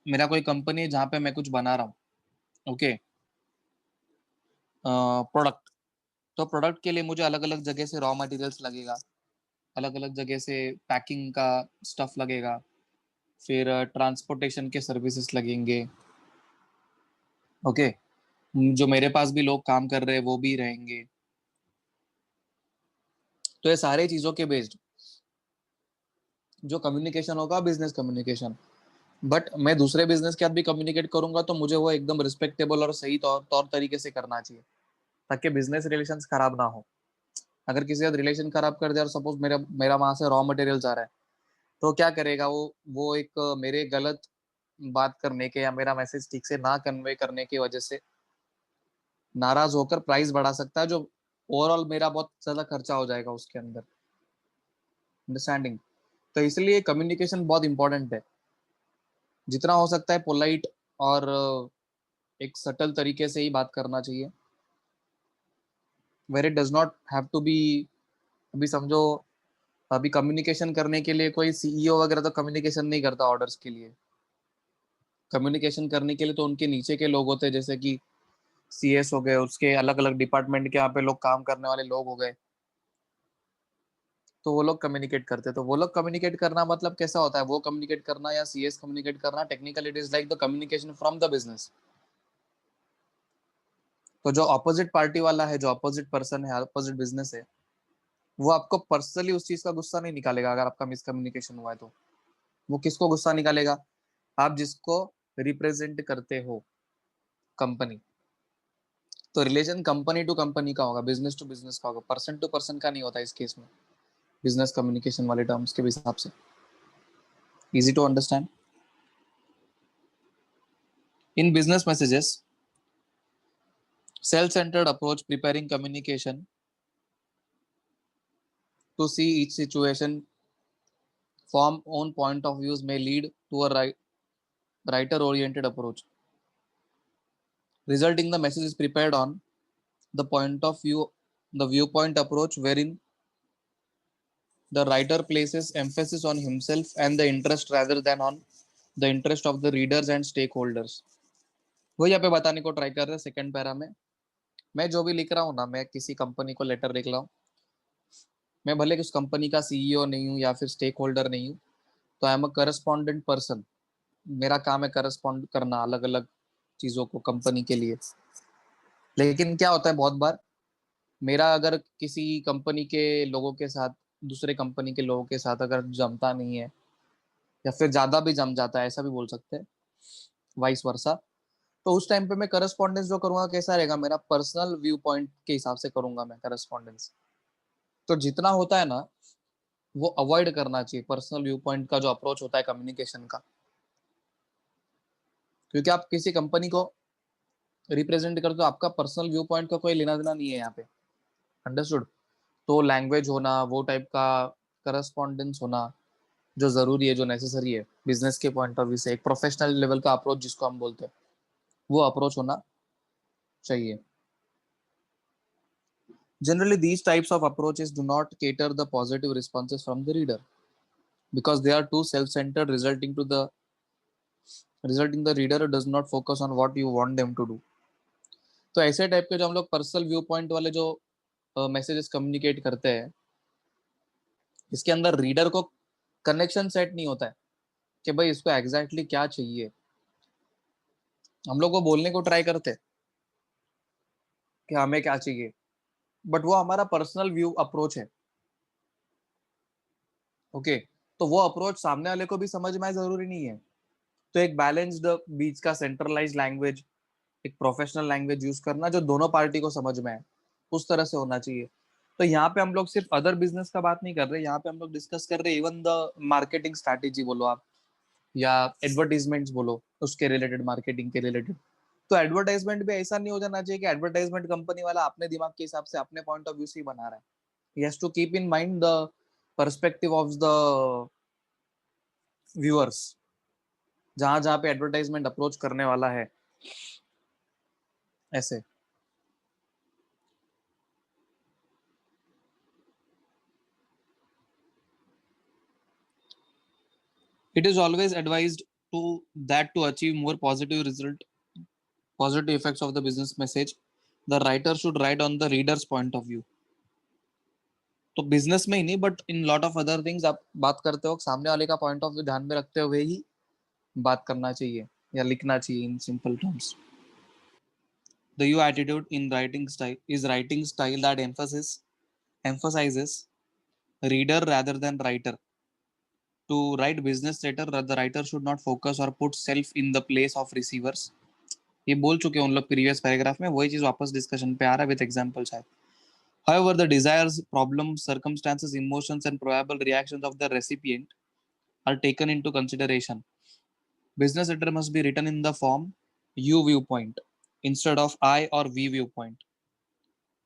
मेरा कोई कंपनी है जहाँ पे मैं कुछ बना रहा हूँ, ओके, प्रोडक्ट। तो प्रोडक्ट के लिए मुझे अलग अलग जगह से रॉ मटेरियल्स लगेगा, अलग अलग जगह से पैकिंग का स्टफ लगेगा, फिर ट्रांसपोर्टेशन के सर्विसेज लगेंगे, ओके। जो मेरे पास भी लोग काम कर रहे हैं वो भी रहेंगे। तो ये सारे चीजों के बेस्ड जो कम्युनिकेशन होगा, बिजनेस कम्युनिकेशन। बट मैं दूसरे बिजनेस के साथ भी कम्युनिकेट करूंगा तो मुझे वो एकदम रिस्पेक्टेबल और सही तौर तौर तरीके से करना चाहिए, ताकि बिजनेस रिलेशंस खराब ना हो। अगर किसी के साथ रिलेशन खराब कर दिया और सपोज मेरा मेरा वहां से रॉ मटेरियल जा रहा है, तो क्या करेगा वो एक मेरे गलत बात करने के या मेरा मैसेज ठीक से ना कन्वे करने की वजह से नाराज होकर प्राइस बढ़ा सकता है, जो ओवरऑल मेरा बहुत ज्यादा खर्चा हो जाएगा उसके अंदर। अंडरस्टैंडिंग। तो इसलिए कम्युनिकेशन बहुत इंपॉर्टेंट है। जितना हो सकता है पोलाइट और एक सटल तरीके से ही बात करना चाहिए, where it does not have to be. अभी समझो, अभी कम्युनिकेशन करने के लिए कोई सीईओ वगैरह तो कम्युनिकेशन नहीं करता ऑर्डर्स के लिए। कम्युनिकेशन करने के लिए तो उनके नीचे के लोग होते हैं, जैसे कि सीएस हो गए, उसके अलग अलग डिपार्टमेंट के यहाँ पे लोग काम करने वाले लोग हो गए, तो वो लोग कम्युनिकेट करते हैं। तो वो लोग कम्युनिकेट करना मतलब कैसा होता है, वो कम्युनिकेट करना या सीएस कम्युनिकेट करना, technical it is like the communication from the business. तो जो अपोजिट पार्टी वाला है, जो अपोजिट पर्सन है, अपोजिट बिजनेस है, वो आपको पर्सनली उस चीज का गुस्सा नहीं निकालेगा अगर आपका मिसकम्युनिकेशन हुआ है तो। वो किसको गुस्सा निकालेगा? आप जिसको रिप्रेजेंट करते हो, कंपनी। तो रिलेशन कंपनी टू कंपनी का होगा, बिजनेस टू बिजनेस का होगा, पर्सन टू पर्सन का नहीं होता इस केस में, बिजनेस कम्युनिकेशन वाले टर्म्स के हिसाब से। Easy to understand. In business messages, self centered approach preparing communication to see each situation from own point of views may lead to a writer oriented approach, resulting the message is prepared on the point of view, the viewpoint approach, wherein the writer places emphasis on himself and the interest rather than on the interest of the readers and stakeholders। वो यहाँ पे बताने को try कर रहे हैं second para में। मैं जो भी लिख रहा हूँ ना, मैं किसी कंपनी को लेटर लिख रहा हूँ, मैं भले उस कंपनी का सीईओ नहीं हूँ या फिर स्टेक होल्डर नहीं हूँ, तो I am a correspondent person. मेरा काम है करस्पॉन्ड करना अलग अलग चीजों को कंपनी के लिए। लेकिन क्या होता है बहुत बार, मेरा अगर किसी कंपनी के लोगों के साथ दूसरे कंपनी के लोगों के साथ अगर जमता नहीं है, या फिर ज्यादा भी जम जाता है, ऐसा भी बोल सकते हैं, वाइस वर्सा, तो उस टाइम पे मैं करस्पॉन्डेंस जो करूंगा कैसा रहेगा, मेरा पर्सनल व्यू पॉइंट के हिसाब से करूंगा मैं करस्पॉन्डेंस। तो जितना होता है ना, वो अवॉइड करना चाहिए पर्सनल व्यू पॉइंट का जो अप्रोच होता है कम्युनिकेशन का। क्योंकि आप किसी कंपनी को रिप्रेजेंट करते हो, आपका पर्सनल व्यू पॉइंट का कोई लेना देना नहीं है यहाँ पे। अंडरस्टूड। तो लैंग्वेज होना, वो टाइप का करस्पॉन्डेंस होना जो जरूरी है, जो नेसेसरी है बिजनेस के पॉइंट ऑफ व्यू से, एक प्रोफेशनल लेवल का अप्रोच जिसको हम बोलते हैं, वो अप्रोच होना चाहिए। Generally, these types of approaches do not cater the positive responses from the reader because they are too self-centered, resulting the reader does not focus on what you want them to do। तो ऐसे type के जो हम लोग personal view point वाले जो messages communicate करते हैं, इसके अंदर रीडर को कनेक्शन सेट नहीं होता है कि भाई इसको एग्जैक्टली exactly क्या चाहिए। हम लोग को बोलने को ट्राई करते हैं कि हमें क्या चाहिए, बट वो हमारा पर्सनल व्यू अप्रोच है, ओके। तो वो अप्रोच सामने वाले को भी समझ में आए जरूरी नहीं है। तो एक बैलेंस्ड बीच का सेंट्रलाइज लैंग्वेज, एक प्रोफेशनल लैंग्वेज यूज करना जो दोनों पार्टी को समझ में आए, उस तरह से होना चाहिए। तो यहाँ पे हम लोग सिर्फ अदर बिजनेस का बात नहीं कर रहे, यहाँ पे हम लोग डिस्कस कर रहे हैं इवन द मार्केटिंग स्ट्रैटेजी बोलो आप, या एडवर्टीजमेंट्स बोलो, उसके रिलेटेड, मार्केटिंग के रिलेटेड। तो एडवर्टाइजमेंट भी ऐसा नहीं हो जाना चाहिए कि एडवर्टाइजमेंट कंपनी वाला अपने दिमाग के हिसाब से, अपने पॉइंट ऑफ व्यू से ही बना रहा है। He has to keep in mind the perspective of the viewers, जहां जहां पे एडवर्टाइजमेंट अप्रोच करने वाला है, ऐसे। It is always advised to that to achieve more positive effects of the business message, the writer should write on the reader's point of view. तो business में ही नहीं but in lot of other things आप बात करते हो सामने वाले का पॉइंट ऑफ व्यू ध्यान में रखते हुए ही बात करना चाहिए या लिखना चाहिए in simple terms. The you attitude in writing style is writing style that emphasizes reader rather than writer. To write business letter, the writer should not focus or put self in the place of receivers. ये बोल चुके हैं उन लोग previous paragraph में, वही चीज वापस डिस्कशन पे आ रहा है विद एग्जांपल्स है. However, the desires, problems, circumstances, emotions, and probable reactions of the recipient are taken into consideration. Business letter must be written in the form you viewpoint instead of I or we viewpoint.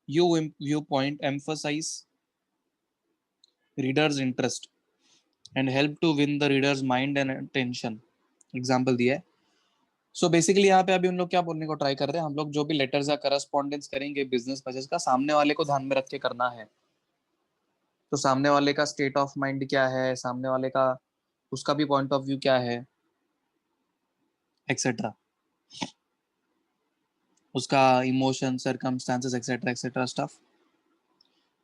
You viewpoint emphasize reader's interest and help to win the reader's mind and attention. Example दिया है. So basically यहाँ पे अभी हम लोग क्या बोलने को ट्राई कर रहे हैं, हम लोग जो भी लेटर्स या करस्पॉन्डेंस करेंगे बिजनेस मैसेज का, सामने वाले को ध्यान में रख के करना है. तो सामने वाले का स्टेट ऑफ माइंड क्या है, सामने वाले का उसका भी पॉइंट ऑफ व्यू क्या है, एक्सेट्रा, उसका emotion, circumstances, etcetera etcetera stuff.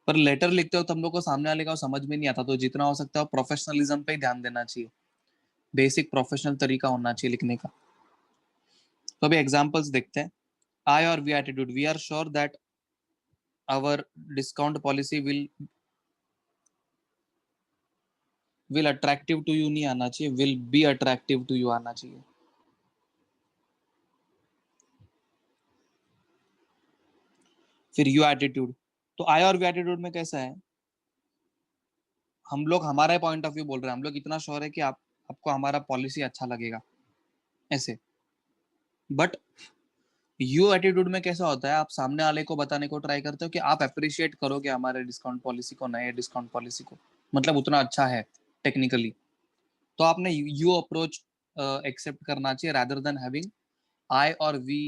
पर लेटर लिखते हो तो हम लोग को सामने वाले का समझ में नहीं आता, तो जितना हो सकता है प्रोफेशनलिज्म पे ही ध्यान देना चाहिए. बेसिक प्रोफेशनल तरीका होना चाहिए लिखने का. तो अभी एग्जांपल्स देखते हैं. आई और we attitude, we are sure that our discount policy will attractive to you नहीं आना चाहिए, will be attractive to you आना चाहिए. फिर यू एटीट्यूड, तो आई और वी एटीट्यूड में कैसा है, हम लोग हमारा पॉइंट ऑफ व्यू बोल रहे हैं, हम लोग इतना श्योर है कि आपको हमारा पॉलिसी अच्छा लगेगा ऐसे. बट यू एटीट्यूड में कैसा होता है, आप सामने वाले को बताने को ट्राई करते हो कि आप अप्रिशिएट करोगे हमारे डिस्काउंट पॉलिसी को, नए डिस्काउंट पॉलिसी को, मतलब उतना अच्छा है टेक्निकली. तो आपने यू अप्रोच एक्सेप्ट करना चाहिए रादर देन हैविंग आई और वी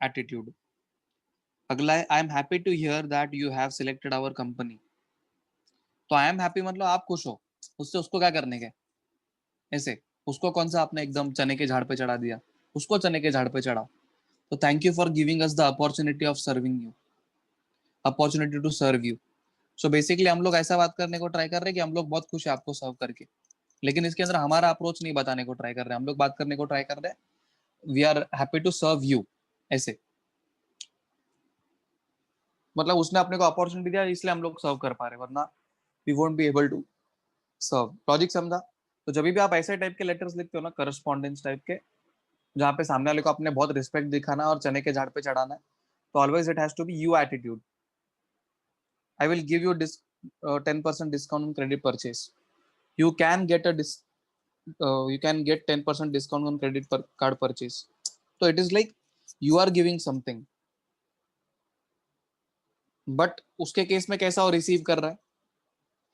एटीट्यूड. अगला है I am happy to hear that you have selected our company. तो आई एम हैप्पी मतलब आप खुश हो, उससे उसको क्या करने के ऐसे, उसको कौन सा आपने एकदम चने के झाड़ पे चढ़ा दिया, उसको चने के झाड़ पे चढ़ाओ. तो thank you for giving us the opportunity of serving you, opportunity to serve you. So basically हम लोग ऐसा बात करने को ट्राई कर रहे हैं कि हम लोग बहुत खुश है आपको सर्व करके, लेकिन इसके अंदर हमारा अप्रोच नहीं बताने को ट्राई कर रहे हैं, हम लोग बात करने को ट्राई कर रहे हैं we are happy to serve you ऐसे. मतलब उसने अपने को अपॉर्चुनिटी दिया इसलिए हम लोग सर्व कर पा रहे हैं, वरना we won't be able to serve. Logic समझा. तो जब भी आप ऐसे टाइप के लेटर्स लिखते हो ना, करस्पॉन्डेंस टाइप के, जहाँ पे सामने वाले को अपने बहुत रिस्पेक्ट दिखाना और चने के झाड़ पे चढ़ाना है, तो always it has to be you attitude. I will give you 10% discount on credit purchase. You can get you can get 10% discount on credit card purchase. So it is like you are giving something, but उसके case में कैसा वो receive कर रहा है,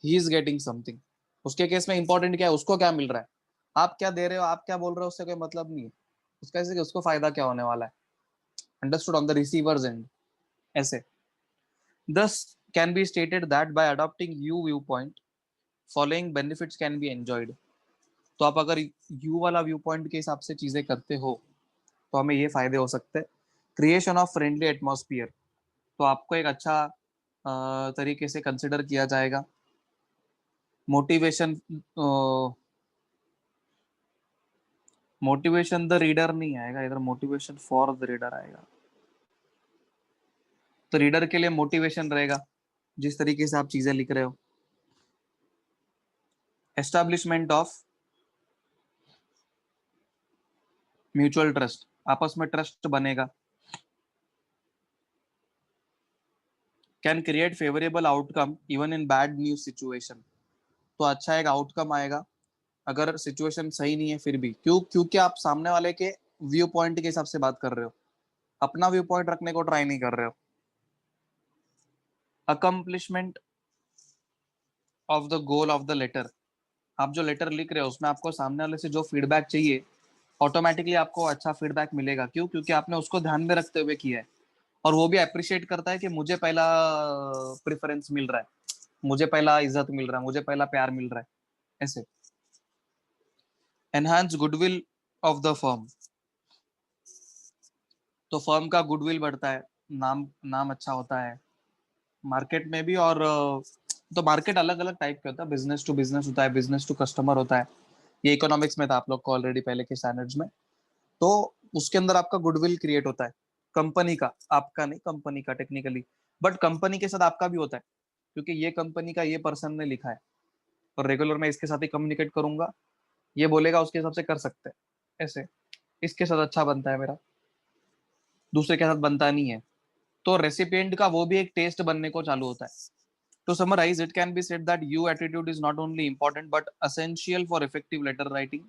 he is getting something. उसके case में important क्या है, उसको क्या मिल रहा है, आप क्या दे रहे हो, आप क्या बोल रहे हो, उससे कोई मतलब नहीं है. उसका ऐसे कि उसको फायदा क्या होने वाला है, understood on the receiver's end ऐसे. Thus can be stated that by adopting you viewpoint, following benefits can be enjoyed. तो आप अगर यू वाला व्यू पॉइंट के हिसाब से चीजें करते हो तो हमें ये फायदे हो सकते हैं. क्रिएशन ऑफ फ्रेंडली एटमॉस्फियर, तो आपको एक अच्छा तरीके से कंसिडर किया जाएगा. मोटिवेशन, मोटिवेशन द रीडर नहीं आएगा इधर, मोटिवेशन फॉर द रीडर आएगा. तो रीडर के लिए मोटिवेशन रहेगा जिस तरीके से आप चीजें लिख रहे हो. एस्टैब्लिशमेंट ऑफ म्यूचुअल ट्रस्ट, आपस में ट्रस्ट बनेगा. Can create favourable outcome even in bad news situation, तो अच्छा एक आउटकम आएगा अगर सिचुएशन सही नहीं है फिर भी, क्योंकि आप सामने वाले के व्यू पॉइंट के हिसाब से बात कर रहे हो, अपना व्यू पॉइंट रखने को ट्राई नहीं कर रहे हो. Accomplishment of the goal of the letter, आप जो लेटर लिख रहे हो उसमें आपको सामने वाले से जो फीडबैक चाहिए ऑटोमेटिकली आपको अच्छा फीडबैक मिलेगा. क्योंकि आपने उसको ध्यान में रखते हुए किया है, और वो भी अप्रिशिएट करता है कि मुझे पहला प्रेफरेंस मिल रहा है, मुझे पहला इज्जत मिल रहा है, मुझे पहला प्यार मिल रहा है ऐसे. Enhance goodwill of the firm. तो फर्म का गुडविल बढ़ता है, नाम नाम अच्छा होता है मार्केट में भी। और तो मार्केट अलग अलग टाइप के होता है, बिजनेस टू बिजनेस होता है, बिजनेस टू कस्टमर होता है। ये इकोनॉमिक्स में था आप लोग को ऑलरेडी पहले के स्टैंडर्ड्स में। तो उसके अंदर आपका गुडविल क्रिएट होता है कंपनी का, आपका नहीं, कंपनी का टेक्निकली। बट कंपनी के साथ आपका भी होता है, क्योंकि ये कंपनी का ये पर्सन ने लिखा है और रेगुलर मैं इसके साथ ही कम्युनिकेट करूंगा, ये बोलेगा उसके हिसाब से कर सकते हैं ऐसे। इसके साथ अच्छा बनता है मेरा, दूसरे के साथ बनता नहीं है। तो रेसिपिएंट का वो भी एक टेस्ट बनने को चालू होता है। To summarize, it can be said that you attitude is not only important but essential for effective letter writing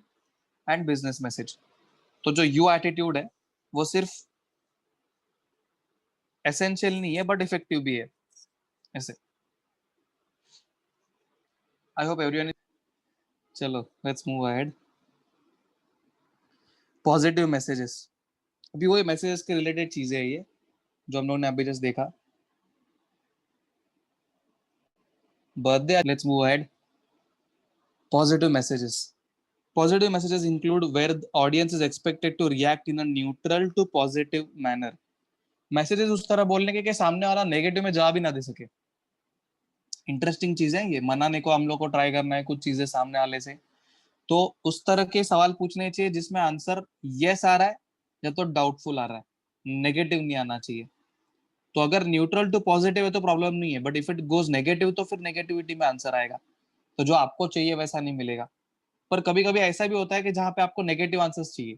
and business message. तो जो यू एटीट्यूड है वो सिर्फ एसेंशियल नहीं है बट इफेक्टिव भी है ऐसे। I hope everyone. चलो let's move ahead. Positive messages, अभी वही मैसेजेस के रिलेटेड चीजें है ये जो हम लोगों ने अभी जस्ट देखा। Birthday, let's move ahead. Positive messages, positive messages include where the audience is expected to react in a neutral to positive manner. Messages उस तरह बोलने के कि सामने वाला नेगेटिव में जवाब ही ना दे सके। इंटरेस्टिंग चीज है ये, मनाने को हम लोग को ट्राई करना है कुछ चीजें सामने वाले से। तो उस तरह के सवाल पूछने चाहिए जिसमें आंसर यस आ रहा है या तो डाउटफुल आ रहा है, नेगेटिव नहीं आना चाहिए। तो अगर न्यूट्रल टू पॉजिटिव है तो प्रॉब्लम नहीं है, but if it goes negative तो फिर नेगेटिविटी में आंसर आएगा, तो जो आपको चाहिए वैसा नहीं मिलेगा। पर कभी कभी ऐसा भी होता है कि जहां पे आपको नेगेटिव आंसर्स चाहिए,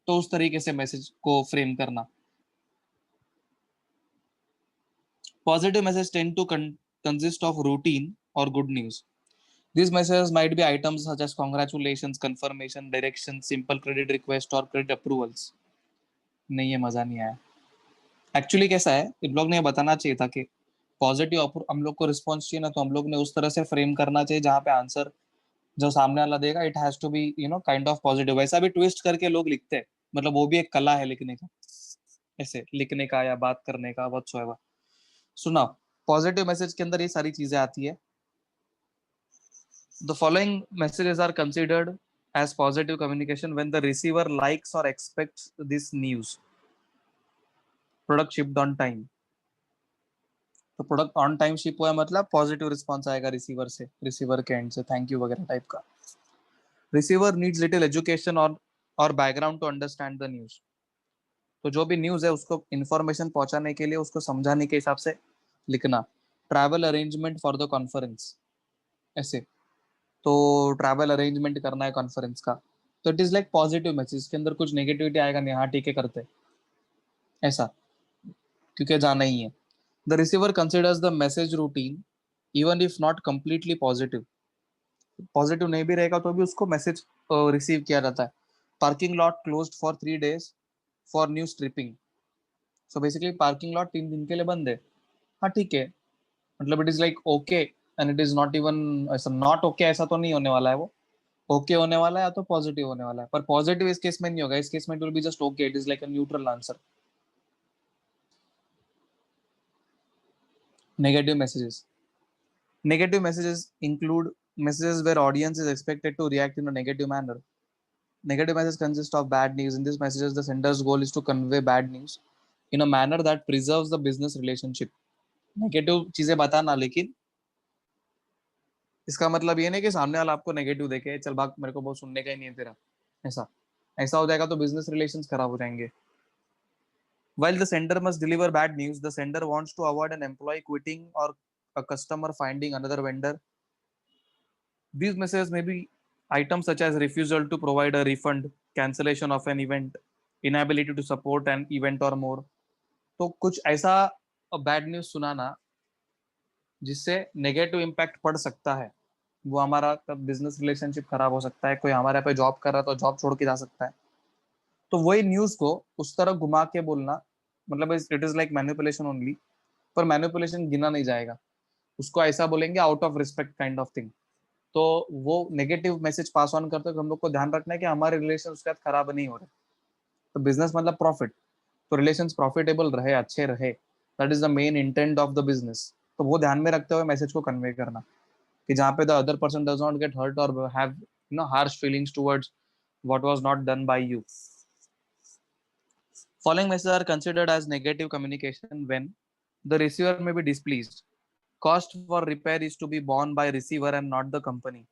तो उस तरीके से मैसेज को फ्रेम करना। Positive messages tend to consist of routine or good news. These messages might be items such as congratulations, confirmation, direction, simple credit request और credit approvals. नहीं, ये मजा नहीं आया। एक्चुअली कैसा है, इन लोग ने बताना चाहिए था कि पॉजिटिव हम लोग को रिस्पॉन्स चाहिए ना, तो हम लोग ने उस तरह से फ्रेम करना चाहिए जहाँ पे आंसर जो सामने वाला देगा it has to be kind of positive. वैसा भी ट्विस्ट करके लोग लिखते हैं, मतलब वो भी एक कला है लिखने का, ऐसे लिखने का या बात करने का व्हाटसोएवर। सुना, पॉजिटिव मैसेज के अंदर ये सारी चीजें आती है। The following messages are considered as positive communication when the receiver likes or expects this news. Product shipped on time. तो प्रोडक्ट ऑन टाइम शिप हुआ है मतलब पॉजिटिव रिस्पॉन्स आएगा रिसीवर से, रिसीवर के एंड से थैंक यू वगैरह type का। रिसीवर नीड्स लिटिल एजुकेशन और background to understand the news. तो जो भी न्यूज है उसको इन्फॉर्मेशन पहुंचाने के लिए उसको समझाने के हिसाब से लिखना। Travel arrangement for the conference ऐसे, तो ट्रैवल अरेंजमेंट करना है कॉन्फ्रेंस का, तो it is like positive message. इसके अंदर कुछ नेगेटिविटी आएगा नहीं, हाँ ठीक है करते ऐसा, क्योंकि जाना ही है। The receiver considers the message routine even if not completely positive. Positive नहीं भी रहेगा तो भी उसको मैसेज रिसीव किया जाता है। Parking lot closed for 3 days for new striping. So basically parking lot 3 दिन के लिए बंद है, हाँ ठीक है, मतलब it is like okay and it is not even ऐसा, नॉट ओके ऐसा तो नहीं होने वाला है वो, ओके होने वाला है या तो पॉजिटिव होने वाला है। पर पॉजिटिव इस केस में नहीं होगा, इस केस में it will be just okay, it is like a neutral answer. Negative messages, negative messages include messages where audience is expected to react in a negative manner. Negative messages consist of bad news. In these messages the sender's goal is to convey bad news in a manner that preserves the business relationship. Negative चीजें बताना, लेकिन इसका मतलब ये नहीं कि सामने वाला आपको नेगेटिव देखे चल भाग मेरे को बहुत सुनने का ही नहीं है तेरा, ऐसा ऐसा हो जाएगा तो बिजनेस रिलेशंस खराब हो जाएंगे। While the sender must deliver bad news, the sender wants to avoid an employee quitting or a customer finding another vendor. These messages may be items such as refusal to provide a refund, cancellation of an event, inability to support an event or more. तो कुछ ऐसा bad news सुनाना जिससे negative impact पड़ सकता है, वो हमारा बिजनेस रिलेशनशिप खराब हो सकता है, कोई हमारे यहाँ पे जॉब कर रहा है तो जॉब छोड़ के जा सकता है। तो वही न्यूज को उस तरह घुमा के बोलना, मतलब it is like manipulation only. पर मैनिपुलेशन गिना नहीं जाएगा, उसको ऐसा बोलेंगे out of respect kind of thing. तो वो नेगेटिव मैसेज पास ऑन करते तो हम लोग को ध्यान रखना है कि हमारे रिलेशन उसके साथ खराब नहीं हो रहे। तो बिजनेस मतलब प्रॉफिट, तो रिलेशन प्रॉफिटेबल रहे, अच्छे रहे, that is the main intent of the business. तो वो ध्यान में रखते हुए मैसेज को कन्वे करना कि जहाँ पे the other person does not get hurt और have harsh feelings towards what was not done by you. Following messages are considered as negative communication when the receiver may be displeased. Cost for repair is to be borne by receiver and not the company.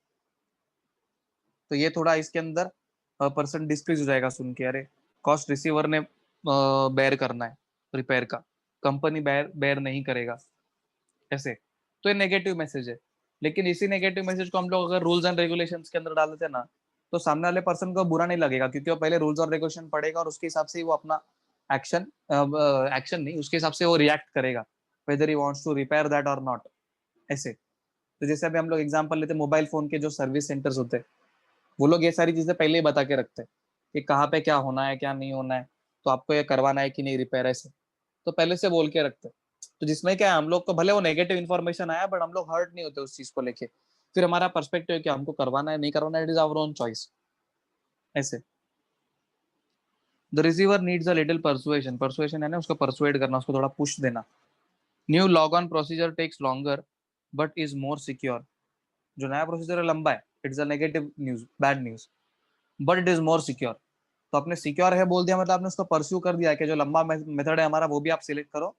तो ये थोड़ा इसके अंदर person डिस्प्लीज हो जाएगा सुन के, अरे cost receiver ने बेयर करना है रिपेयर का, कंपनी बेयर बेयर नहीं करेगा, ऐसे। तो ये नेगेटिव मैसेज है। लेकिन इसी नेगेटिव मैसेज को हम लोग अगर रूल्स एंड रेगुलेशंस के अंदर डाल देते हैं ना, तो सामने वाले पर्सन को बुरा नहीं लगेगा, क्योंकि वो पहले रूल्स और रेगुलेशन पढ़ेगा और उसके हिसाब से ही वो अपना एक्शन एक्शन नहीं, उसके हिसाब से वो रिएक्ट करेगा, whether he wants to repair that और नॉट, ऐसे। तो जैसे अभी हम लोग एग्जांपल लेते हैं, मोबाइल फोन के जो सर्विस सेंटर्स होते हैं, वो लोग ये सारी चीजें पहले ही बता के रखते हैं कि कहाँ पे क्या होना है, क्या नहीं होना है, तो आपको ये करवाना है कि नहीं रिपेयर, ऐसे। तो पहले से बोल के रखते हैं। तो जिसमें क्या है, हम लोग को भले वो नेगेटिव इन्फॉर्मेशन आया, बट हम लोग हर्ट नहीं होते उस चीज को लेके। फिर हमारा पर्सपेक्टिव है कि हमको करवाना है नहीं करवाना, it is our own choice, ऐसे। The receiver needs a little persuasion, persuasion है ना, उसको परसुएड करना, उसको थोड़ा पुश देना। New log on procedure takes longer but is more secure. जो नया प्रोसीजर है लंबा है, it is a negative news, bad news, but it is more secure. तो आपने सिक्योर है बोल दिया, मतलब आपने उसको परस्यू कर दिया कि जो लंबा मेथड है हमारा वो भी आप सिलेक्ट करो,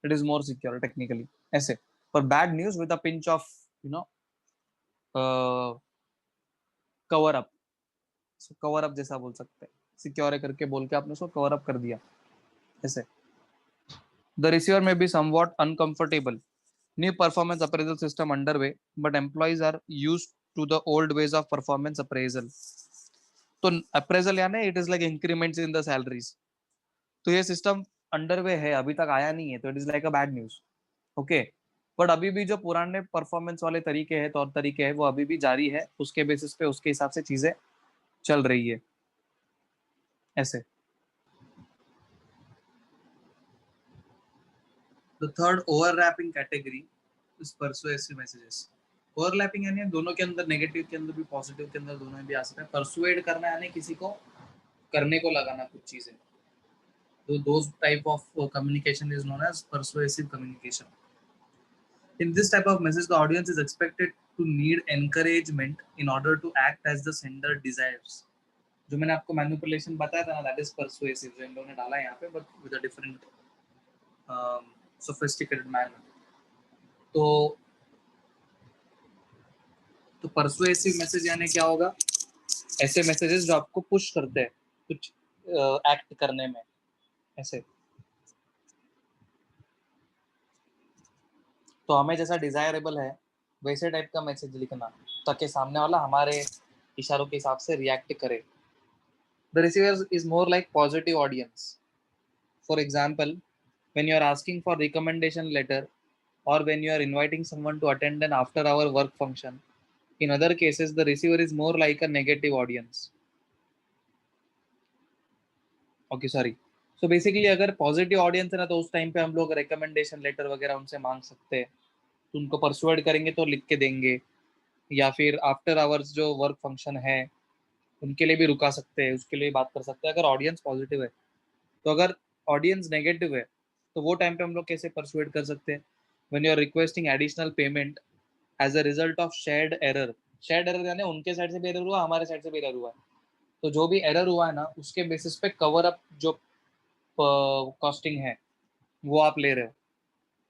it is more secure technically, ऐसे। पर bad news with a pinch of you know cover up, cover up जैसा बोल सकते हैं, सिक्योर है करके बोल के आपने उसको कवर अप कर दिया, ऐसे। द रिसीवर में be somewhat uncomfortable, new performance appraisal system underway but employees are used to the old ways of performance appraisal. तो अप्रेजल यानी it is like increments in the salaries. तो ये system underway है, अभी तक आया नहीं है, तो it is like a bad news, okay. But अभी भी जो पुराने परफॉर्मेंस वाले तरीके हैं, तौर तरीके हैं, वो अभी भी जारी है, उसके बेसिस पे उसके हिसाब से चीजें चल रही है, ऐसे। The third overlapping category is persuasive messages. Overlapping यानी दोनों के अंदर, नेगेटिव के अंदर भी पॉजिटिव के अंदर, दोनों में भी आ सकता है। परसुएड करना यानी किसी को करने को लगाना कुछ चीजें, तो those type of communication is known as persuasive communication. In this type of message, the audience is expected to need encouragement in order to act as the sender desires. जो मैंने आपको मैनिपुलेशन बताया था ना, दैट इज परसुएसिव, जो इन लोगों ने डाला है यहाँ पे, but with a different sophisticated manner. तो तो परसुएसिव मैसेज यानी क्या होगा, ऐसे मैसेजेस जो आपको पुश करते हैं कुछ एक्ट करने में, ऐसे। तो हमें जैसा डिजायरेबल है वैसे टाइप का मैसेज लिखना, ताकि सामने वाला हमारे इशारों के हिसाब से रिएक्ट करे। The receiver is more like positive audience. For example, when you are asking for recommendation letter or when you are inviting someone to attend an after hour work function, in other cases the receiver is more like a negative audience, okay, sorry। so basically अगर positive audience है ना, तो उस time पे हम लोग recommendation letter वगैरह उनसे मांग सकते हैं, तो उनको परसुएड करेंगे तो लिख के देंगे, या फिर आफ्टर आवर्स जो वर्क फंक्शन है उनके लिए भी रुका सकते हैं, उसके लिए बात कर सकते हैं, अगर ऑडियंस पॉजिटिव है। तो अगर ऑडियंस नेगेटिव है, तो वो टाइम पे हम लोग कैसे परसुएड कर सकते हैं, when you are requesting additional payment as a result of shared error. Shared error यानी उनके साइड से भी एरर हुआ, हमारे साइड से भी एरर हुआ है, तो जो भी एरर हुआ है ना, उसके बेसिस पे कवर अप जो कॉस्टिंग है वो आप ले रहे हो।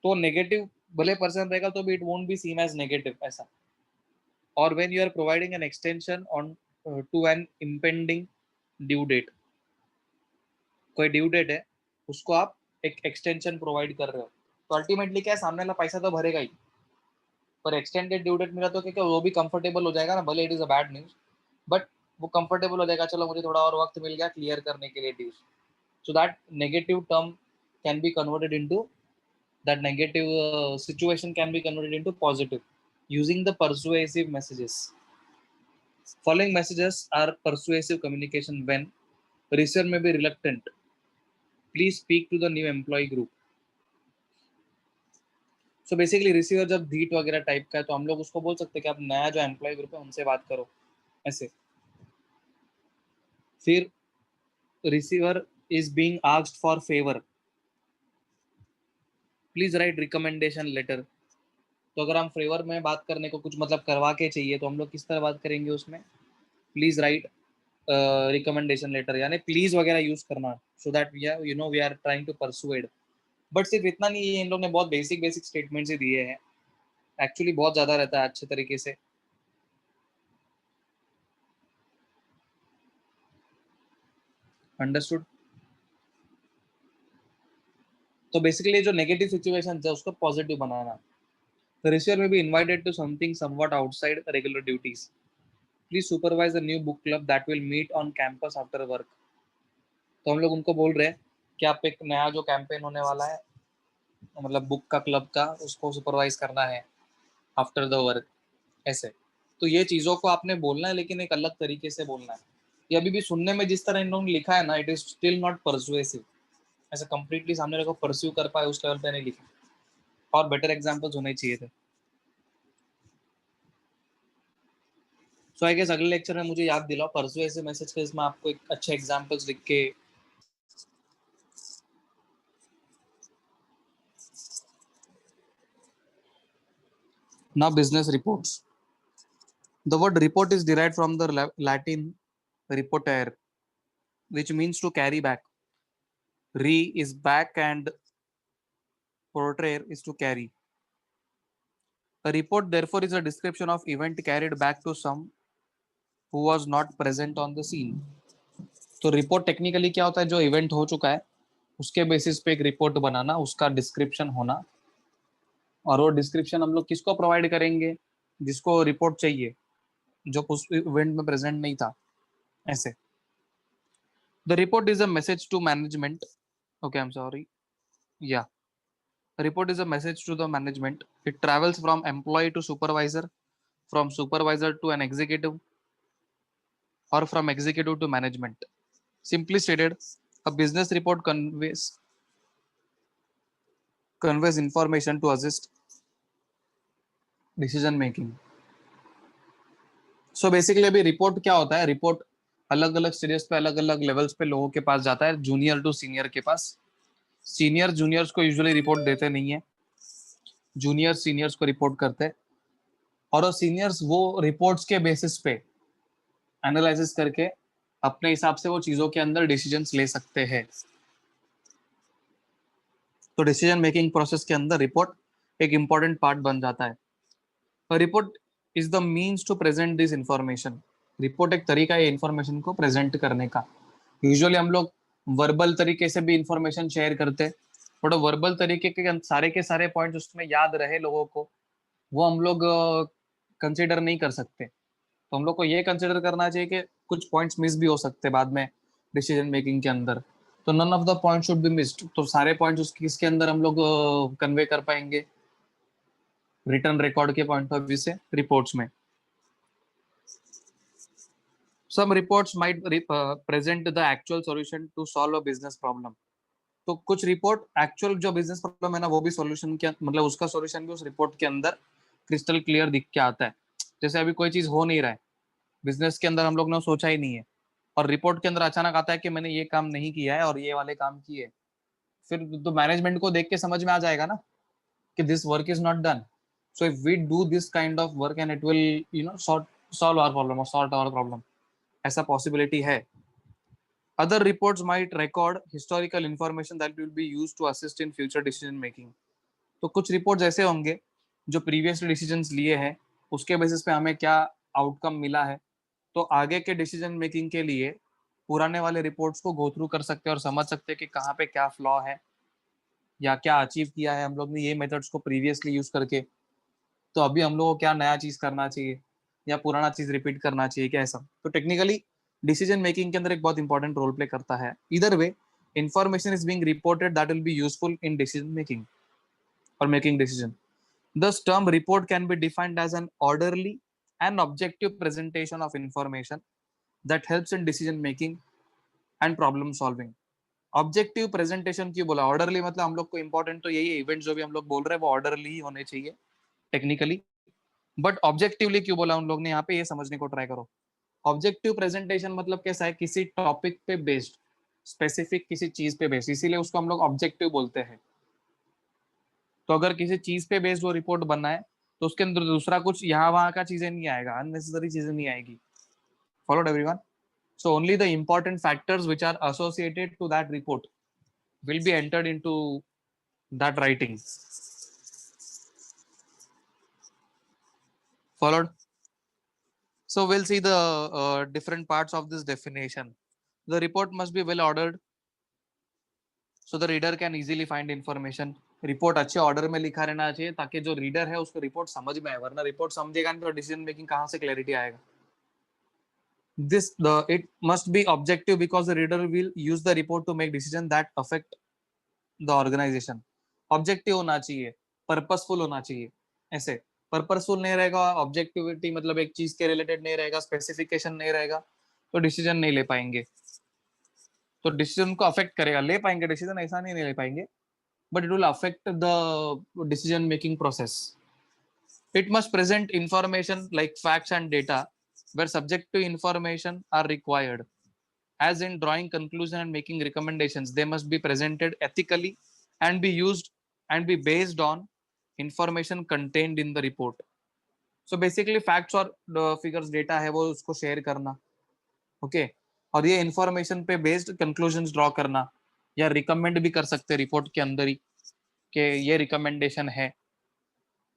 तो नेगेटिव भले पर्सन रहेगा तो भी it won't be seen as negative, ऐसा। और when you are providing an extension on to an impending due date, कोई ड्यू डेट है, उसको आप एक एक्सटेंशन प्रोवाइड कर रहे हो, तो अल्टीमेटली क्या है, सामने वाला पैसा तो भरेगा ही, पर एक्सटेंडेड ड्यू डेट मिला तो क्या वो भी कंफर्टेबल हो जाएगा ना, भले it is a bad news, but वो कंफर्टेबल हो जाएगा, चलो मुझे थोड़ा और वक्त मिल गया क्लियर करने के लिए dues. So that negative term can be converted into, that negative situation can be converted into positive using the persuasive messages. Following messages are persuasive communication when receiver may be reluctant. Please speak to the new employee group. So basically receiver जब धीट वगैरह type का है, तो हम लोग उसको बोल सकते हैं कि आप नया जो एम्प्लॉय ग्रुप है उनसे बात करो, ऐसे। फिर receiver is being asked for favour, please write recommendation letter. तो अगर हम फेवर में बात करने को कुछ मतलब करवा के चाहिए, तो हम लोग किस तरह बात करेंगे उसमें, प्लीज राइट रिकमेंडेशन लेटर, यानी प्लीज वगैरह यूज करना, so that we are trying to persuade. But सिर्फ इतना नहीं है, इन लोग ने बहुत बेसिक बेसिक स्टेटमेंट्स ही दिए हैं, एक्चुअली बहुत ज्यादा रहता है अच्छे तरीके से। अंडरस्टूड। तो बेसिकली जो नेगेटिव सिचुएशन है उसको positive banana. The receiver may be invited to something somewhat outside regular duties. Please supervise a new book club that will meet on campus after work. तो हम लोग उनको बोल रहे हैं कि आप एक नया जो कैंपेन होने वाला है, मतलब बुक का क्लब का, उसको सुपरवाइज करना है आफ्टर द वर्क, ऐसे। तो ये चीज़ों को आपने बोलना है, लेकिन एक अलग तरीके से बोलना है। ये अभी भी सुनने में जिस तरह इन लोगों ने लिखा है ना, it is still not persuasive. ऐसे कंप्लीटली सामने वाले को परस्यू कर पाए उस लेवल पे नहीं लिखा, और बेटर एग्जाम्पल्स होने चाहिए थे। सो आई गेस अगले लेक्चर में मुझे याद दिलाओ परसुएसिव मैसेज के, इसमें आपको एक अच्छे एग्जांपल्स लिख के। Now business reports. The word report is derived from the Latin reportere, which means to carry back. Re is back and portere is to carry. A report therefore is a description of event carried back to some who was not present on the scene. तो report technically क्या होता है, जो event हो चुका है उसके basis पे एक रिपोर्ट बनाना, उसका डिस्क्रिप्शन होना। और वो डिस्क्रिप्शन हम लोग किसको प्रोवाइड करेंगे, जिसको रिपोर्ट चाहिए, जो उस इवेंट में प्रेजेंट नहीं था, ऐसे। The report is a message to management. Okay, I am sorry, या report is a message to the management. It travels from employee to supervisor, from supervisor to an executive, or from executive to management. Simply stated, a business report conveys information to assist decision making. So basically अभी report क्या होता है, report अलग अलग stages पे, अलग अलग levels पे लोगों के पास जाता है, जूनियर टू सीनियर के पास। सीनियर जूनियर्स को यूजुअली रिपोर्ट देते नहीं है, जूनियर सीनियर्स को रिपोर्ट करते हैं, और सीनियर्स वो रिपोर्ट्स के बेसिस पे एनालिसिस करके अपने हिसाब से वो चीजों के अंदर डिसीजंस ले सकते हैं। तो डिसीजन मेकिंग प्रोसेस के अंदर रिपोर्ट एक इंपॉर्टेंट पार्ट बन जाता है। Report is the means to present this information. Report एक तरीका है इंफॉर्मेशन को प्रेजेंट करने का। यूजुअली हम लोग वर्बल तरीके से भी इंफॉर्मेशन शेयर करते हैं, बट वर्बल तरीके के सारे पॉइंट्स उसमें याद रहे लोगों को, वो हम लोग कंसिडर नहीं कर सकते। तो हम लोग को ये कंसिडर करना चाहिए कि कुछ पॉइंट्स मिस भी हो सकते हैं बाद में डिसीजन मेकिंग के अंदर। तो none of the point should be missed. तो सारे पॉइंट्स उसके इसके अंदर हम लोग कन्वे कर पाएंगे रिटर्न रिकॉर्ड के पॉइंट ऑफ व्यू से रिपोर्ट्स में। Some reports might present the actual solution to solve a business problem. तो कुछ रिपोर्ट एक्चुअल जो बिजनेस प्रॉब्लम है ना, वो भी सॉल्यूशन के, मतलब उसका सॉल्यूशन भी उस रिपोर्ट के अंदर क्रिस्टल क्लियर दिख के आता है। जैसे अभी कोई चीज हो नहीं रहा है बिजनेस के अंदर, हम लोग ने सोचा ही नहीं है, और रिपोर्ट के अंदर अचानक आता है कि मैंने ये काम नहीं किया है और ये वाले काम किए, फिर तो मैनेजमेंट को देख के समझ में आ जाएगा ना कि this work is not done. So if we do this kind of work and it will solve our problem और सॉल्व आवर प्रॉब्लम, ऐसा पॉसिबिलिटी है। Other reports might record historical information that will be used to assist in future decision making. तो कुछ reports ऐसे होंगे जो previous decisions लिए हैं उसके बेसिस पे हमें क्या आउटकम मिला है, तो आगे के डिसीजन मेकिंग के लिए पुराने वाले रिपोर्ट्स को गो थ्रू कर सकते हैं और समझ सकते हैं कि कहाँ पे क्या फ्लॉ है या क्या अचीव किया है हम लोग ने ये मेथड्स को प्रीवियसली यूज करके। तो अभी हम लोग को क्या नया चीज करना चाहिए या पुराना चीज रिपीट करना चाहिए, क्या ऐसा। तो टेक्निकली डिसीजन मेकिंग के अंदर एक बहुत इंपॉर्टेंट रोल प्ले करता है। इधर way information is being reported that will be useful in decision making और making decision. Thus, term report can be defined as an orderly and objective presentation of information that helps in decision making and problem solving. Objective presentation क्यों बोला, orderly मतलब हम लोग को important तो यही है, इवेंट जो भी हम लोग बोल रहे हैं वो ऑर्डरली ही होने चाहिए टेक्निकली। बट ऑब्जेक्टिवली क्यों बोला उन लोग ने, यहाँ पे ये समझने को ट्राई करो। ऑब्जेक्टिव प्रेजेंटेशन मतलब कैसा है, किसी टॉपिक पे बेस्ड, स्पेसिफिक किसी चीज पे बेस्ड, इसीलिए उसको हम लोग ऑब्जेक्टिव बोलते हैं। तो अगर किसी चीज पे बेस्ड वो रिपोर्ट बनना है तो उसके अंदर दूसरा कुछ यहाँ वहां का चीजें नहीं आएगा, अननेसेसरी चीजें नहीं आएगी। Followed everyone. So only the important factors which are associated to that report will be entered into that writing. Followed? So we'll see the different parts of this definition. The report must be well ordered so the reader can easily find information. Report अच्छे order में लिखा रहना चाहिए ताकि जो reader है उसको report समझ में आए, वरना रिपोर्ट समझेगा नहीं तो डिसीजन मेकिंग कहाँ से क्लैरिटी आएगा. This the it must be objective because the reader will use the report to make decision that affect the organization. Objective होना चाहिए, पर्पसफुल होना चाहिए. ऐसे पर्पसफुल नहीं रहेगा, ऑब्जेक्टिविटी मतलब एक चीज के रिलेटेड नहीं रहेगा, स्पेसिफिकेशन नहीं रहेगा, तो डिसीजन नहीं ले पाएंगे. तो डिसीजन को अफेक्ट करेगा. ले पाएंगे डिसीजन, ऐसा नहीं ले पाएंगे, but it will affect the decision making process. It must present information like facts and data where subjective information are required. As in drawing conclusion and making recommendations, they must be presented ethically and be used and be based on information contained in the report. So basically facts और figures data है वो उसको share करना, okay? और ये information पे based conclusions draw करना, या recommend भी कर सकते report के अंदर ही कि ये recommendation है,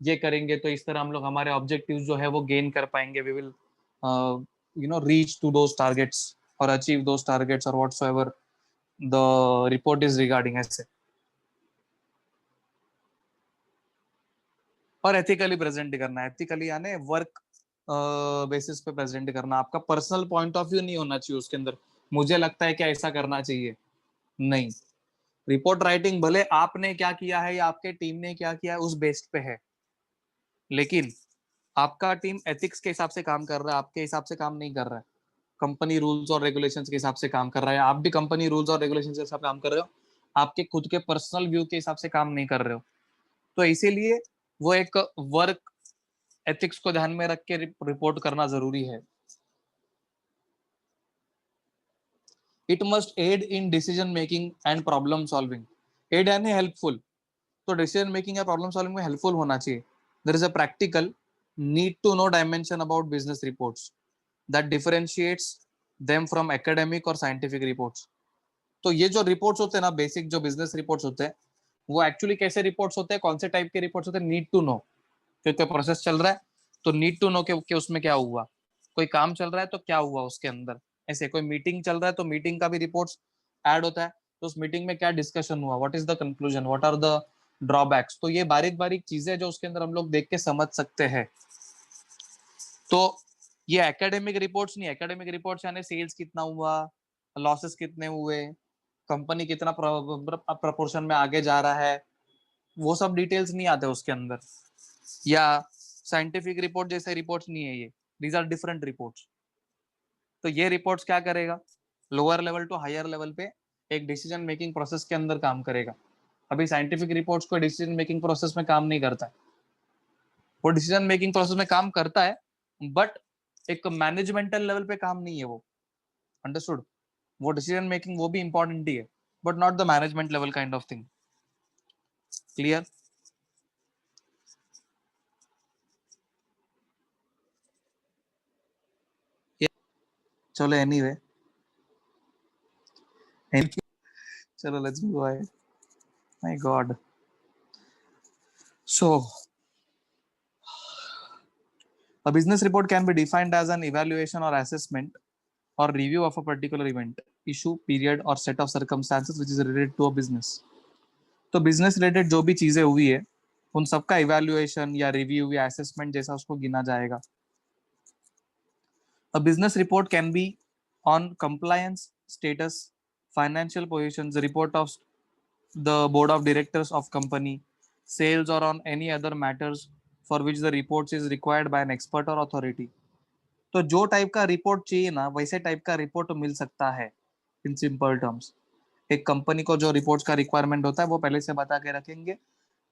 ये करेंगे तो इस तरह हम लोग हमारे ऑब्जेक्टिव्स जो है वो गेन कर पाएंगे. We will reach to those targets और अचीव दोस टारगेट्स और whatsoever the report is regarding. ऐसे और एथिकली प्रेजेंट करना. एथिकली यानी वर्क बेसिस पे प्रेजेंट करना. आपका पर्सनल पॉइंट ऑफ व्यू नहीं होना चाहिए उसके अंदर, मुझे लगता है कि ऐसा करना चाहिए, नहीं. रिपोर्ट राइटिंग भले आपने क्या किया है या आपके टीम ने क्या किया है उस बेस्ड पे है, लेकिन आपका टीम एथिक्स के हिसाब से काम कर रहा है, आपके हिसाब से काम नहीं कर रहा है. कंपनी रूल्स और रेगुलेशंस के हिसाब से काम कर रहा है. आप भी कंपनी रूल्स और रेगुलेशंस के हिसाब से काम कर रहे हो, आपके खुद के पर्सनल व्यू के हिसाब से काम नहीं कर रहे हो. तो इसीलिए वो एक वर्क एथिक्स को ध्यान में रख के रिपोर्ट करना जरूरी है. It must aid in decision making and problem solving. Aid यानी हेल्पफुल, तो डिसीजन मेकिंग या प्रॉब्लम सॉल्विंग में हेल्पफुल होना चाहिए. There is a practical need to know dimension about business reports that differentiates them from academic or scientific reports. तो ये जो reports होते हैं ना, बेसिक जो बिजनेस रिपोर्ट्स होते हैं, वो एक्चुअली कैसे रिपोर्ट्स होते हैं, कौन से टाइप के रिपोर्ट्स होते हैं, नीड टू नो. क्योंकि प्रोसेस चल रहा है तो नीड टू नो कि उसमें क्या हुआ. कोई काम चल रहा है तो क्या हुआ उसके अंदर. ऐसे कोई मीटिंग चल रहा है तो मीटिंग का भी रिपोर्ट्स ऐड होता है, तो उस मीटिंग में क्या डिस्कशन हुआ, what is the conclusion, what are the drawbacks. तो ये बारीक बारीक चीजें जो उसके अंदर हम लोग देख के समझ सकते हैं. तो ये एकेडमिक रिपोर्ट्स नहीं. एकेडमिक रिपोर्ट्स यानी सेल्स कितना हुआ, लॉसेस कितने हुए, कंपनी कितना प्रपोर्शन में आगे जा रहा है, वो सब डिटेल्स नहीं आते उसके अंदर. या साइंटिफिक रिपोर्ट जैसे रिपोर्ट्स नहीं है ये. These are different reports. तो ये रिपोर्ट्स क्या करेगा, lower level to higher level पे एक डिसीजन मेकिंग प्रोसेस के अंदर काम करेगा. अभी साइंटिफिक रिपोर्ट्स को डिसीजन मेकिंग प्रोसेस में काम नहीं करता है. वो डिसीजन मेकिंग प्रोसेस में काम करता है, बट एक मैनेजमेंटल लेवल पे काम नहीं है वो. अंडरस्टूड? वो डिसीजन मेकिंग वो भी इंपॉर्टेंट ही है, but not the management level kind of thing. Clear? चलो एनीवे, चलो let's go ahead. My God. So a business report can be defined as an evaluation or assessment or review of a particular event, issue, period or set of circumstances which is related to a business. तो business related जो भी चीजें हुई है उन सबका evaluation या review या असेसमेंट जैसा उसको गिना जाएगा. A business report can be on compliance status, financial positions, report of the board of directors of company, sales or on any other matters for which the report is required by an expert or authority. तो जो type का report चाहिए ना वैसे type का report मिल सकता है. In simple terms, एक कंपनी को जो रिपोर्ट्स का रिक्वायरमेंट होता है वो पहले से बता के रखेंगे.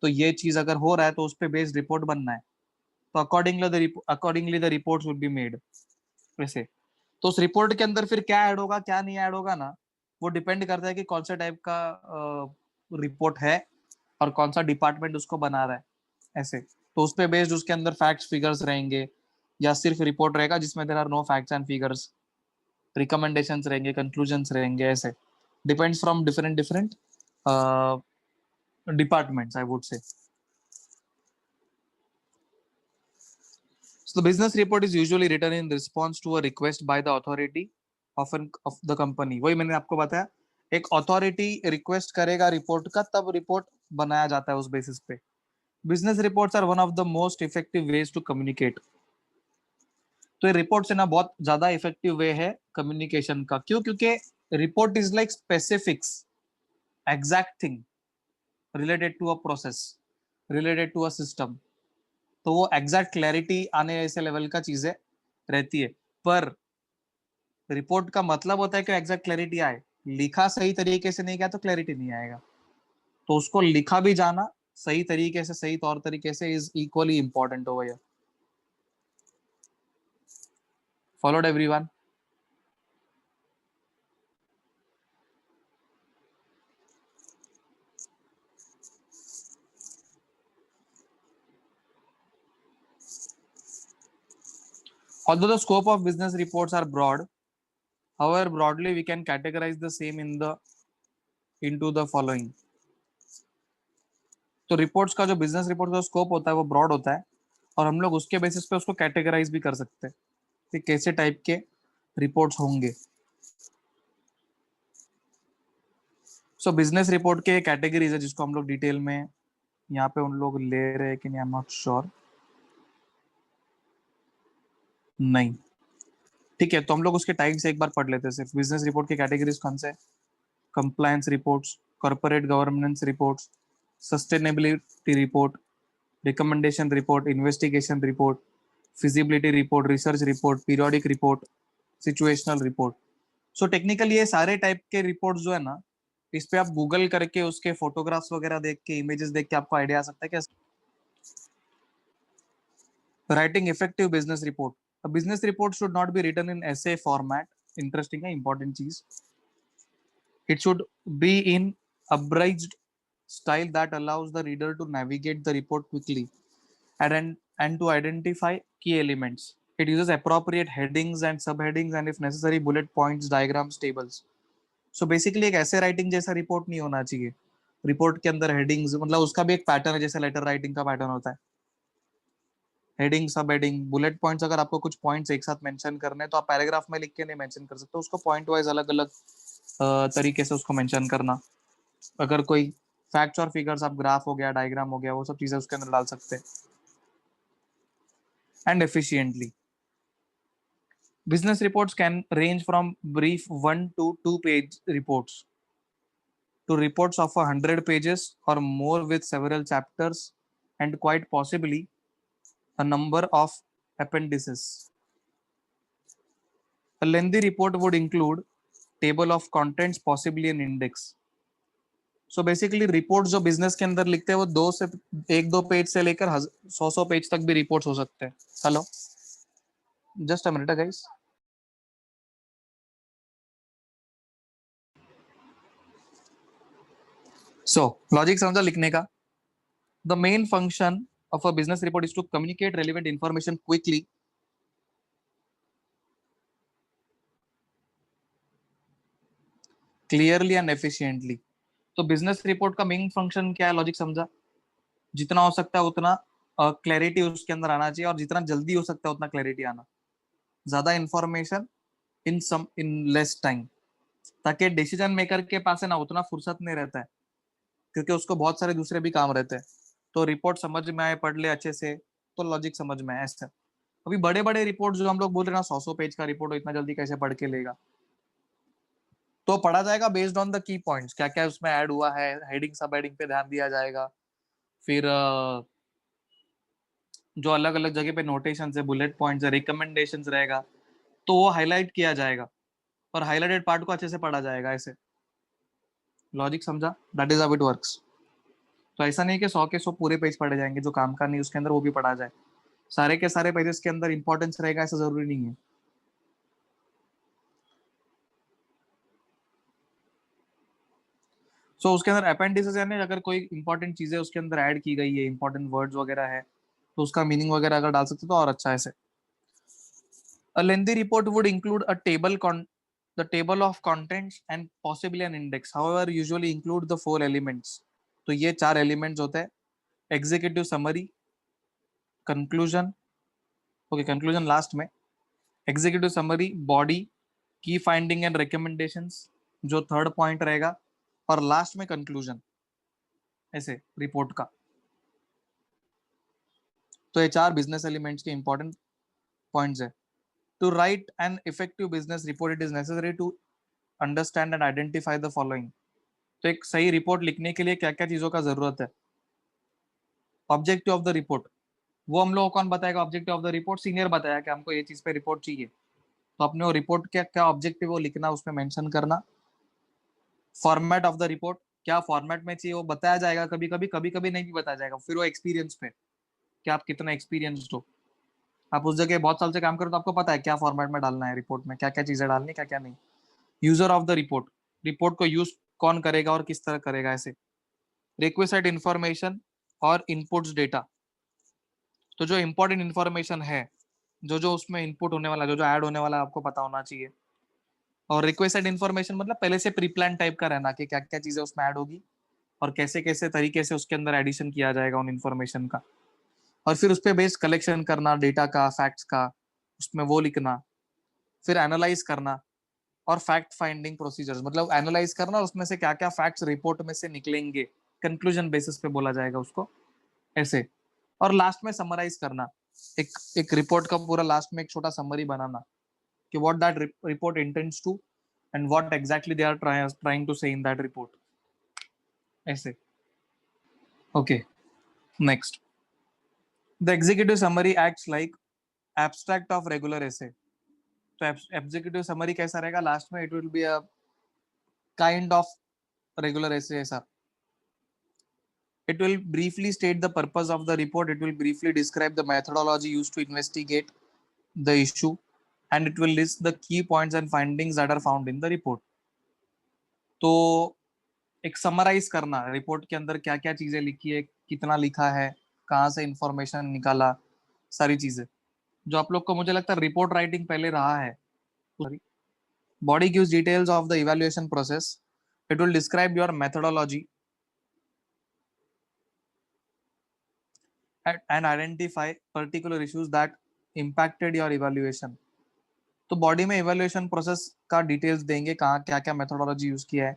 तो ये चीज अगर हो रहा है तो उस पर बेस्ड रिपोर्ट बनना है, तो accordingly the reports would be made. वैसे तो उस रिपोर्ट के अंदर फिर क्या ऐड होगा क्या नहीं ऐड होगा ना, वो डिपेंड करता है कि कौन सा टाइप का रिपोर्ट है और कौन सा डिपार्टमेंट उसको बना रहा है. ऐसे तो उस पे बेस्ड उसके अंदर फैक्ट्स फिगर्स रहेंगे या सिर्फ रिपोर्ट रहेगा जिसमें there are no facts and figures. Recommendations रहेंगे, कंक्लूजन्स रहेंगे, ऐसे depends from different different departments, I would say. So the business report is usually written in response to a request by the authority of the company. वही मैंने आपको बताया, एक authority request करेगा report का, तब रिपोर्ट बनाया जाता है उस बेसिस पे. Business reports are one of the most effective ways to communicate. तो ये रिपोर्ट से ना बहुत ज्यादा इफेक्टिव वे है कम्युनिकेशन का. क्यों? क्योंकि report is like specifics, exact thing related to a process, related to a system. तो वो एग्जैक्ट क्लैरिटी आने ऐसे लेवल का चीजें रहती है. पर रिपोर्ट का मतलब होता है कि एग्जैक्ट क्लैरिटी आए. लिखा सही तरीके से नहीं गया तो क्लैरिटी नहीं आएगा. तो उसको लिखा भी जाना सही तरीके से, सही तौर तरीके से is equally important over here. Followed everyone? Although the scope of business reports are broad, however, broadly we can categorize the same into the following. तो रिपोर्ट्स का जो बिजनेस रिपोर्ट का स्कोप होता है वो ब्रॉड होता है, और हम लोग उसके बेसिस पे उसको कैटेगराइज भी कर सकते हैं कि कैसे टाइप के रिपोर्ट्स होंगे. सो बिजनेस रिपोर्ट के कैटेगरीज है जिसको हम लोग डिटेल में यहाँ पे उन लोग ले रहे हैं कि नहीं, आई एम नॉट श्योर. नहीं, ठीक है, तो हम लोग उसके टाइप्स एक बार पढ़ लेते हैं. सिर्फ बिजनेस रिपोर्ट के कैटेगरीज कौन से? Compliance reports, corporate governance reports, sustainability report, recommendation report, investigation report, feasibility report, research report, periodic report, situational report. So technically ये सारे टाइप के रिपोर्ट जो है ना, इस पे आप गूगल करके उसके फोटोग्राफ्स वगैरह देख के, इमेजेस देख के आपको आइडिया आ सकता है क्या. Writing effective business report. A business report should not be written in essay format. Interesting है, important चीज. It should be in abridged style that allows the reader to navigate the report quickly and to identify key elements. It uses appropriate headings and subheadings and if necessary bullet points, diagrams, tables. So basically एक ऐसे writing जैसा report नहीं होना चाहिए. Report के अंदर headings, मतलब उसका भी एक पैटर्न है जैसे लेटर राइटिंग का पैटर्न होता है. हेडिंग, सब हेडिंग, बुलेट पॉइंट्स. अगर आपको कुछ पॉइंट्स एक साथ मेंशन करने हैं तो आप पैराग्राफ में लिख के नहीं मेंशन कर सकते, उसको पॉइंट वाइज अलग अलग तरीके से उसको मेंशन करना. अगर कोई फैक्ट्स और फिगर्स, आप ग्राफ हो गया, डायग्राम हो गया, वो सब चीजें उसके अंदर डाल सकते हैं. And efficiently. Business reports can range from brief 1 to 2 page reports to reports of 100 pages or more with several chapters and quite possibly a number of appendices. A lengthy report would include table of contents, possibly an index. So basically report जो business के अंदर लिखते हैं वो 1-2 page से लेकर 100 page तक भी रिपोर्ट्स हो सकते हैं. Hello, just a minute guys. So logic समझा लिखने का. The main function of a business report is to communicate relevant information quickly, clearly and efficiently. तो बिजनेस रिपोर्ट का मेन फंक्शन क्या है, लॉजिक समझा. जितना हो सकता है उतना क्लैरिटी उसके अंदर आना चाहिए, और जितना जल्दी हो सकता है उतना क्लैरिटी आना. ज्यादा इंफॉर्मेशन इन लेस टाइम, ताकि डिसीजन मेकर के पास है ना उतना फुर्सत नहीं रहता है, क्योंकि उसको बहुत सारे दूसरे भी काम रहते हैं. तो रिपोर्ट समझ में आए, पढ़ ले अच्छे से, तो लॉजिक समझ में आए ऐसा. अभी बड़े बड़े रिपोर्ट जो हम लोग बोल रहे हैं ना, 100 पेज का रिपोर्ट इतना जल्दी कैसे पढ़ के लेगा. तो पढ़ा जाएगा based on the key points, क्या क्या उसमें ऐड हुआ है, हेडिंग सब हेडिंग पे ध्यान दिया जाएगा. फिर जो अलग अलग जगह पे नोटेशन है, बुलेट पॉइंट्स है, रिकमेंडेशन रहेगा, तो वो हाईलाइट किया जाएगा और हाईलाइटेड पार्ट को अच्छे से पढ़ा जाएगा. ऐसे लॉजिक समझा. That is how it works. तो ऐसा नहीं कि 100 के 100 पूरे पेज पढ़े जाएंगे, जो काम का नहीं उसके अंदर वो भी पढ़ा जाए. सारे के सारे पेजेस के अंदर इंपॉर्टेंस रहेगा ऐसा जरूरी नहीं है. सो उसके अंदर अपेंडिसेस यानी अगर कोई इंपॉर्टेंट चीजें उसके अंदर ऐड की गई है, इंपॉर्टेंट वर्ड्स वगैरह है, तो उसका मीनिंग वगैरह अगर डाल सकते तो और अच्छा है. A lengthy report would include a table the table of contents and possibly an index, however usually include the 4 elements. तो ये 4 elements होते हैं, executive summary, conclusion, okay conclusion last में, एग्जीक्यूटिव समरी, बॉडी, की फाइंडिंग एंड रिकमेंडेशंस जो third point रहेगा, और last में कंक्लूजन, ऐसे रिपोर्ट का। तो ये 4 बिजनेस एलिमेंट्स के इंपॉर्टेंट पॉइंट्स है। To write an effective business report it is necessary to understand and identify the following. तो एक सही रिपोर्ट लिखने के लिए क्या क्या चीजों का जरूरत है? ऑब्जेक्टिव ऑफ द रिपोर्ट, वो हम लोग कौन बताएगा? Objective of the report senior बताया कि हमको ये चीज पे रिपोर्ट चाहिए, तो अपने वो रिपोर्ट क्या क्या ऑब्जेक्टिव वो लिखना, उसमें मेंशन करना। फॉर्मेट ऑफ द रिपोर्ट, क्या फॉर्मेट में चाहिए वो बताया जाएगा, कभी कभी नहीं भी बताया जाएगा, फिर वो एक्सपीरियंस पे कि आप कितना एक्सपीरियंस्ड हो। आप उस जगह बहुत साल से काम करो तो आपको पता है क्या फॉर्मेट में डालना है रिपोर्ट में, क्या क्या चीजें डालनी, क्या क्या नहीं। User of the report, report को यूज कौन करेगा और किस तरह करेगा, ऐसे। रिक्वेस्टेड इंफॉर्मेशन और इनपुट्स डेटा, तो जो इंपॉर्टेंट इंफॉर्मेशन है, जो जो उसमें इनपुट होने वाला, जो जो ऐड होने वाला आपको पता होना चाहिए। और रिक्वेस्टेड इन्फॉर्मेशन मतलब पहले से प्री प्लान टाइप का रहना कि क्या क्या चीजें उसमें ऐड होगी और कैसे कैसे तरीके से उसके अंदर एडिशन किया जाएगा उन इन्फॉर्मेशन का, और फिर उस पर बेस्ड कलेक्शन करना डेटा का, फैक्ट्स का, उसमें वो लिखना, फिर एनालाइज करना, और फैक्ट फाइंडिंग प्रोसीजर्स, मतलब एनालाइज करना और उसमें से क्या क्या फैक्ट्स रिपोर्ट में से निकलेंगे, कंक्लूजन बेसिस पे बोला जाएगा उसको, ऐसे। और लास्ट में समराइज करना, एक एक रिपोर्ट का पूरा लास्ट में एक छोटा समरी बनाना कि what that report intends to and what exactly they are trying to say in that report, ऐसे। Okay, next, the executive summary acts like abstract of regular essay. तो एग्जीक्यूटिव समरी कैसा रहेगा? Last में it will be a kind of regular essay ऐसा। It will briefly state the purpose of the report. It will briefly describe the methodology used to investigate the issue, and it will list the key points and findings that are found in the report. तो एक summarise करना report के अंदर क्या क्या चीजें लिखी है, कितना लिखा है, कहाँ से इंफॉर्मेशन निकाला, सारी चीजें जो आप लोग को मुझे लगता है रिपोर्ट राइटिंग पहले रहा है। Body gives details of the evaluation process. It will describe your methodology and identify particular issues that impacted your evaluation. तो बॉडी में इवेल्युएशन प्रोसेस का डिटेल्स देंगे, कहाँ क्या क्या मेथोडोलॉजी यूज किया है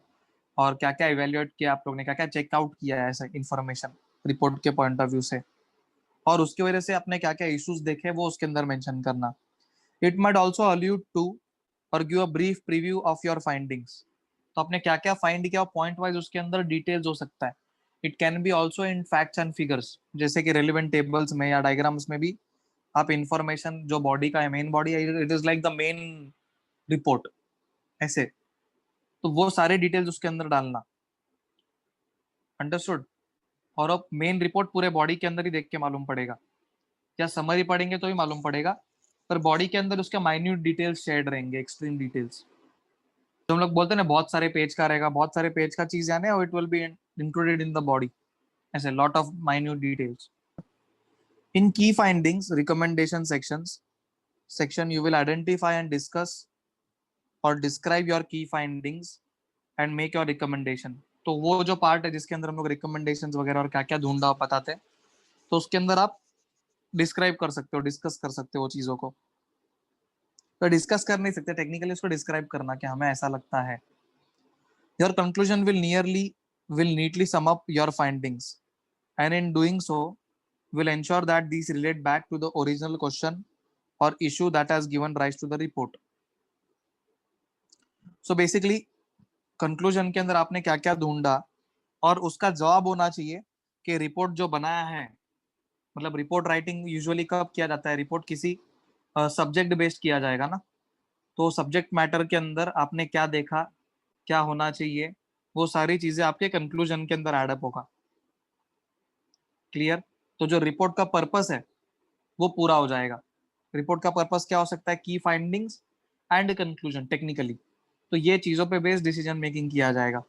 और क्या क्या इवेल्युएट किया आप लोग ने, क्या क्या चेकआउट किया है, ऐसा इंफॉर्मेशन रिपोर्ट के पॉइंट ऑफ व्यू से, और उसकी वजह से आपने क्या क्या इश्यूज देखे वो उसके अंदर मेंशन करना. इट माइट ऑल्सो अलूड टू और give a brief preview of your findings. तो आपने क्या क्या फाइंड किया पॉइंट वाइज उसके अंदर डिटेल्स हो सकता है. It can be also in facts and figures, जैसे कि रेलिवेंट टेबल्स में या डायग्राम्स में भी आप इंफॉर्मेशन जो बॉडी का है, मेन बॉडी है, it is like the main report, ऐसे. तो वो सारे डिटेल्स उसके अंदर डालना. अंडरस्टूड? और अब मेन रिपोर्ट पूरे बॉडी के अंदर ही देख के मालूम पड़ेगा, या समरी पढ़ेंगे तो ही मालूम पड़ेगा, पर बॉडी के अंदर उसके माइन्यूट डिटेल्स शेयर्ड रहेंगे, एक्सट्रीम डिटेल्स. तो हम लोग बोलते हैं ना बहुत सारे पेज का रहेगा, बहुत सारे पेज का चीज यानी it will be included in the body, ऐसे lot of minute details. In key findings, recommendation section you will identify and discuss or describe your key findings and make your recommendation. तो वो जो part है जिसके अंदर हम लोग recommendations वगैरह और क्या क्या ढूंढा बताते हैं, तो उसके अंदर आप डिस्क्राइब कर सकते हो, डिस्कस कर सकते हो चीजों को. तो डिस्कस कर नहीं सकते, टेक्निकली उसको डिस्क्राइब करना कि हमें ऐसा लगता है. Your conclusion will neatly sum up your findings, and in doing so will ensure that these relate back to the original question or issue that has given rise to the report. So basically conclusion के अंदर आपने क्या क्या ढूंढा और उसका जवाब होना चाहिए कि रिपोर्ट जो बनाया है, मतलब रिपोर्ट राइटिंग यूजुअली कब किया जाता है, रिपोर्ट किसी सब्जेक्ट बेस्ड किया जाएगा ना, तो सब्जेक्ट मैटर के अंदर आपने क्या देखा, क्या होना चाहिए, वो सारी चीजें आपके कंक्लूजन के अंदर एडअप होगा. क्लियर? तो जो रिपोर्ट का पर्पस है वो पूरा हो जाएगा. रिपोर्ट का पर्पस क्या हो सकता है? की फाइंडिंग्स एंड कंक्लूजन टेक्निकली. तो ये चीजों पे बेस्ड डिसीजन मेकिंग किया जाएगा.